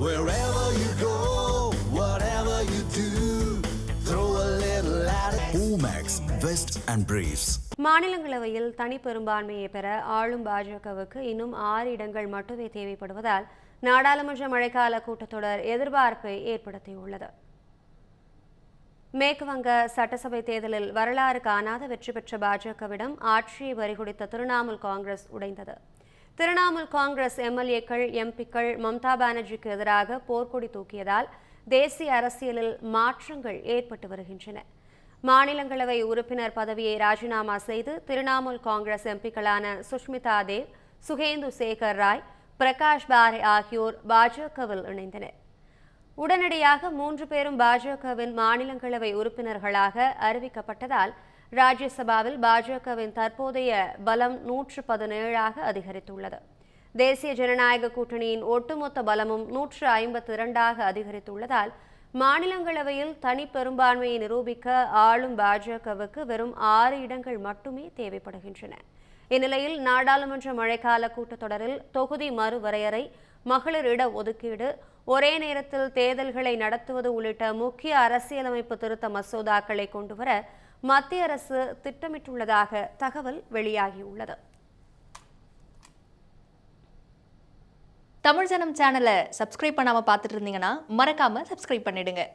Wherever you go, whatever you do, throw a little at it. Omax, Vest and Briefs. மாநிலங்களவையில் தனி பெரும்பான்மையை பெற ஆளும் பாஜகவுக்கு இன்னும் 6 இடங்கள் மட்டுமே தேவைப்படுவதால் நாடாளுமன்ற மழைக்கால கூட்டத்தொடர் எதிர்பார்ப்பை ஏற்படுத்தியுள்ளது. மேற்குவங்க சட்டசபை தேர்தலில் வரலாறு காணாத வெற்றி பெற்ற பாஜகவிடம் ஆட்சியை பறிகொடுத்த திரிணாமுல் காங்கிரஸ் உடைந்தது. திரிணாமுல் காங்கிரஸ் எம்எல்ஏக்கள் எம்பிக்கள் மம்தா பானர்ஜிக்கு எதிராக போர்க்கொடி தூக்கியதால் தேசிய அரசியலில் மாற்றங்கள் ஏற்பட்டு வருகின்றன. மாநிலங்களவை உறுப்பினர் பதவியை ராஜினாமா செய்து திரிணாமுல் காங்கிரஸ் எம்பிக்களான சுஷ்மிதா தேவ், சுகேந்து சேகர் ராய், பிரகாஷ் பாரே ஆகியோர் பாஜகவில் இணைந்தனர். உடனடியாக 3 பேரும் பாஜகவின் மாநிலங்களவை உறுப்பினர்களாக அறிவிக்கப்பட்டதால் ராஜ்யசபாவில் பாஜகவின் தற்போதைய பலம் 117ஆக அதிகரித்துள்ளது. தேசிய ஜனநாயக கூட்டணியின் ஒட்டுமொத்த பலமும் 152ஆக அதிகரித்துள்ளதால் மாநிலங்களவையில் தனி பெரும்பான்மையை நிரூபிக்க ஆளும் பாஜகவுக்கு வெறும் 6 இடங்கள் மட்டுமே தேவைப்படுகின்றன. இந்நிலையில் நாடாளுமன்ற மழைக்கால கூட்டத்தொடரில் தொகுதி மறுவரையறை, மகளிர் இட ஒதுக்கீடு, ஒரே நேரத்தில் தேர்தல்களை நடத்துவது உள்ளிட்ட முக்கிய அரசியலமைப்பு திருத்த மசோதாக்களை கொண்டுவர மத்திய அரசு திட்டமிட்டுள்ளதாக தகவல் வெளியாகியுள்ளது. தமிழ் ஜனம் சேனலை சப்ஸ்கிரைப் பண்ணாம பார்த்துட்டு இருந்தீங்கன்னா மறக்காம சப்ஸ்கிரைப் பண்ணிடுங்க.